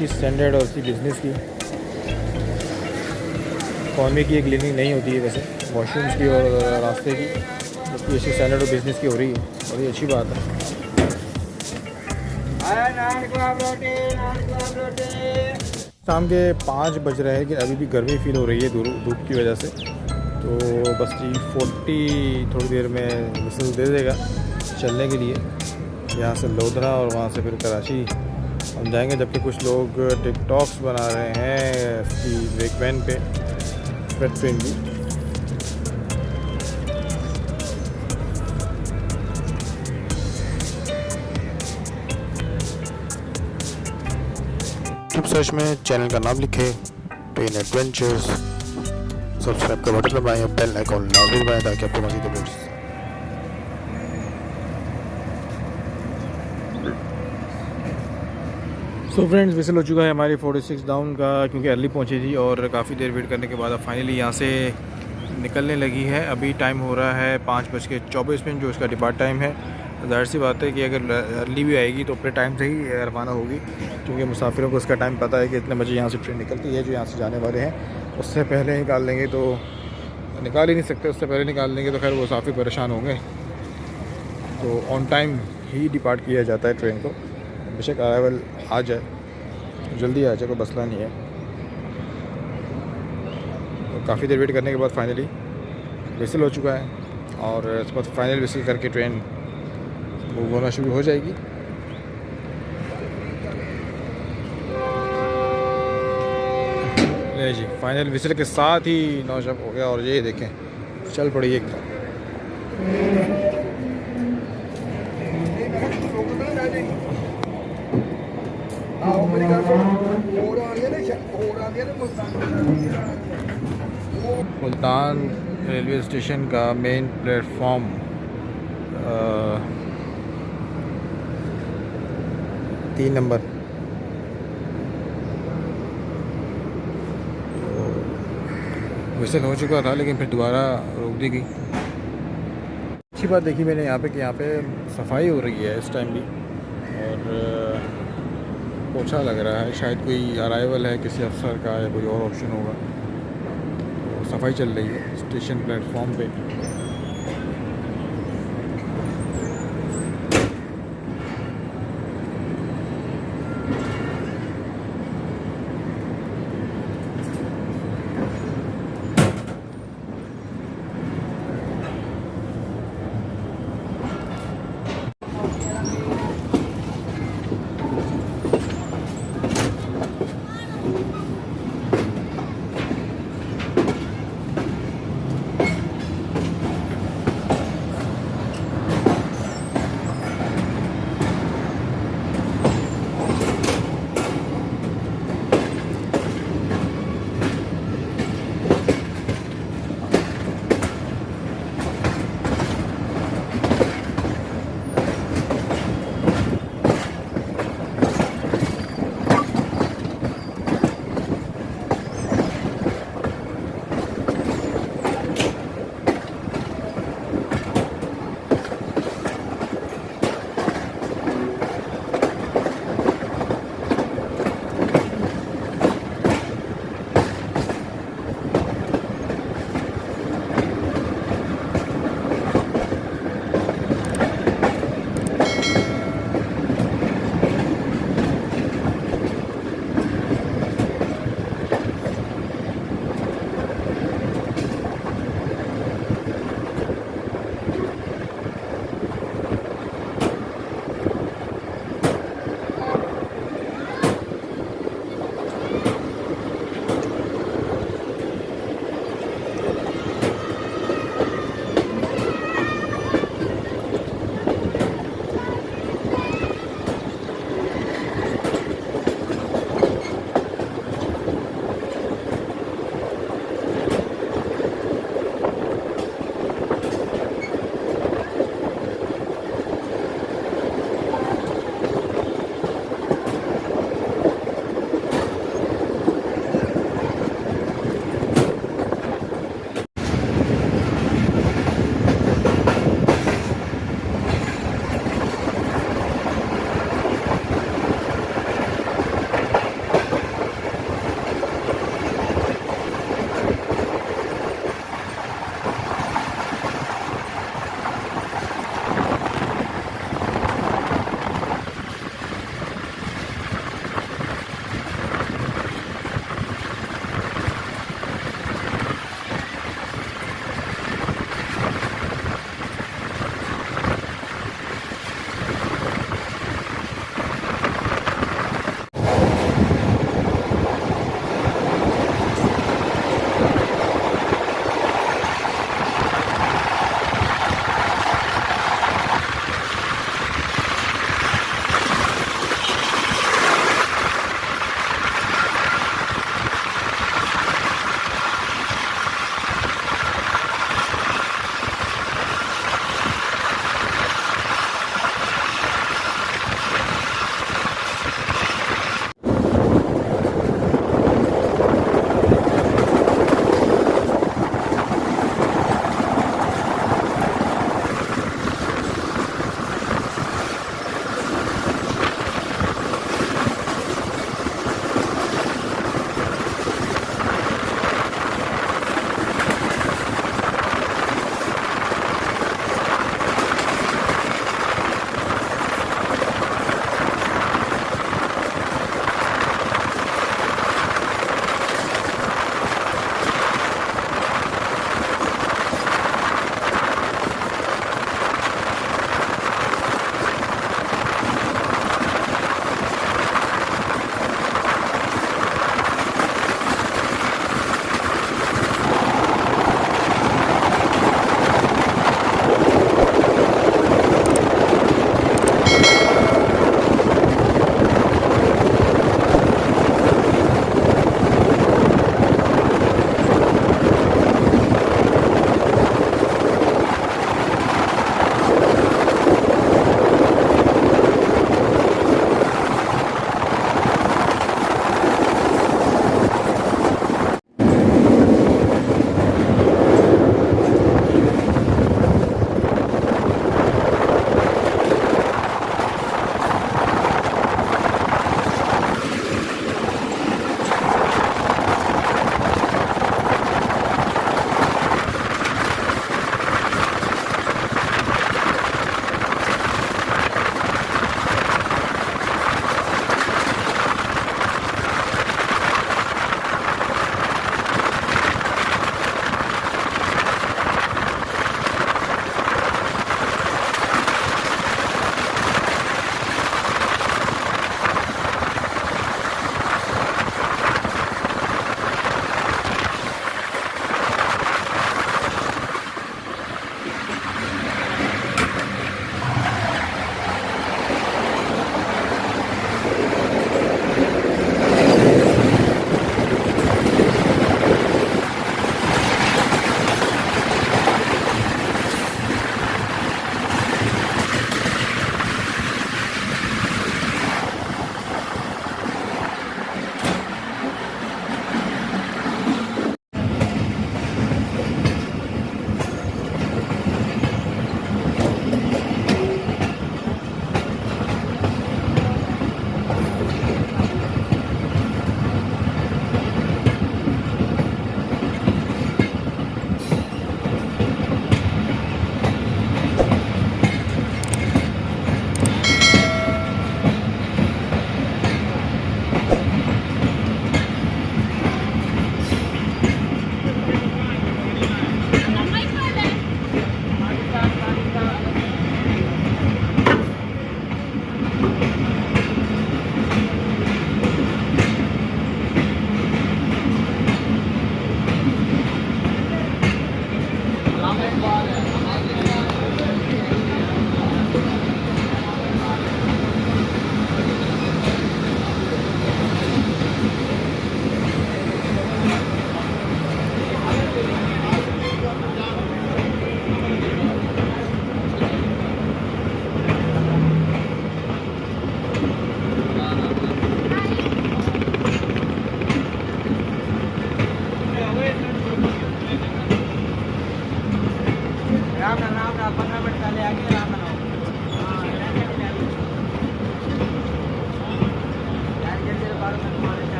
उसी स्टैंडर्ड और उसी बिज़नेस की इकॉनमी की एक क्लीनिंग नहीं होती है वैसे, वॉशरूम्स की और रास्ते की, जबकि इसी स्टैंडर्ड और बिज़नेस की हो रही है और ये अच्छी बात है। शाम के 5 बज रहे हैं कि अभी भी गर्मी फील हो रही है धूप की वजह से। तो बस जी 40 थोड़ी देर में विसल दे देगा चलने के लिए, यहाँ से लोधरा और वहाँ से फिर कराची हम जाएंगे। जबकि कुछ लोग टिकटॉक्स बना रहे हैं इसकी ब्रेक वैन पे, स्वेट ट्रेन की। सर्च में चैनल का नाम लिखें ट्रेन एडवेंचर्स, सब्सक्राइब का बटन दबाएं, बेल आइकॉन लाजमी दबाएं ताकि आपको मज़ीद अपडेट्स। सो फ्रेंड्स, विसल हो चुका है हमारी 46 डाउन का, क्योंकि अर्ली पहुंची थी और काफ़ी देर वेट करने के बाद अब फाइनली यहाँ से निकलने लगी है। अभी टाइम हो रहा है 5:24 जो इसका डिपार्ट टाइम है। ज़ाहिर सी बात है कि अगर अर्ली भी आएगी तो अपने टाइम से ही रवाना होगी, क्योंकि मुसाफिरों को इसका टाइम पता है कि इतने बजे यहाँ से ट्रेन निकलती है। जो यहाँ से जाने वाले हैं उससे पहले निकाल लेंगे तो निकाल ही नहीं सकते, उससे पहले निकाल लेंगे तो खैर वो काफ़ी परेशान होंगे। तो ऑन टाइम ही डिपार्ट किया जाता है ट्रेन को, बेशक अराइवल आ जाए, जल्दी आ जाए, कोई मसला नहीं है। तो काफ़ी देर वेट करने के बाद फाइनली विसल हो चुका है और इसके बाद फाइनल विसल करके ट्रेन मूव होना शुरू हो जाएगी। ले जी, फाइनल विसल के साथ ही नौशब हो गया और ये देखें चल पड़ी एकदम। मुल्तान रेलवे स्टेशन का मेन प्लेटफॉर्म 3 नंबर। विसल हो चुका था लेकिन फिर दोबारा रोक दी गई। अच्छी बात देखी मैंने यहाँ पे कि यहाँ पे सफाई हो रही है इस टाइम भी, और पोछा लग रहा है, शायद कोई अराइवल है किसी अफसर का या कोई और ऑप्शन होगा। तो सफाई चल रही है स्टेशन प्लेटफॉर्म पे।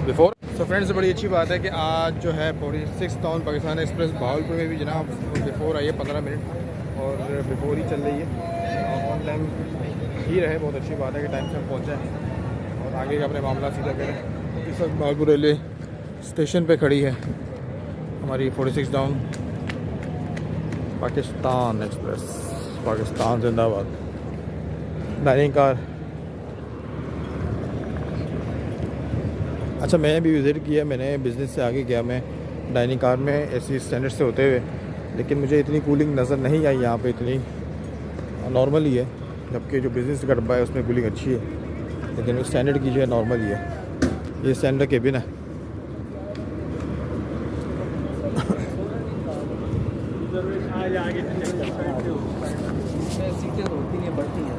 बिफोर। सो फ्रेंड्स, बड़ी अच्छी बात है कि आज जो है 46 टाउन पाकिस्तान एक्सप्रेस भावलपुर में भी जनाब बिफोर आई है 15 मिनट और बिफोर ही चल रही है। ऑन टाइम ही रहे, बहुत अच्छी बात है कि टाइम से हम पहुँचे हैं और आगे का अपने मामला सीधा करें। इस वक्त भावलपुर रेलवे स्टेशन पे खड़ी है हमारी 46 डाउन पाकिस्तान एक्सप्रेस। पाकिस्तान जिंदाबाद। डाइनिंग कार, अच्छा मैंने भी विज़िट किया, मैंने बिज़नेस से आगे गया मैं डाइनिंग कार में एसी स्टैंडर्ड से होते हुए, लेकिन मुझे इतनी कूलिंग नज़र नहीं आई यहाँ पे, इतनी नॉर्मल ही है। जबकि जो बिज़नेस का डब्बा है उसमें कूलिंग अच्छी है, लेकिन स्टैंडर्ड की जो है नॉर्मल ही है। ये स्टैंडर्ड केबिन है। सीटें होती हैं, बढ़ती हैं।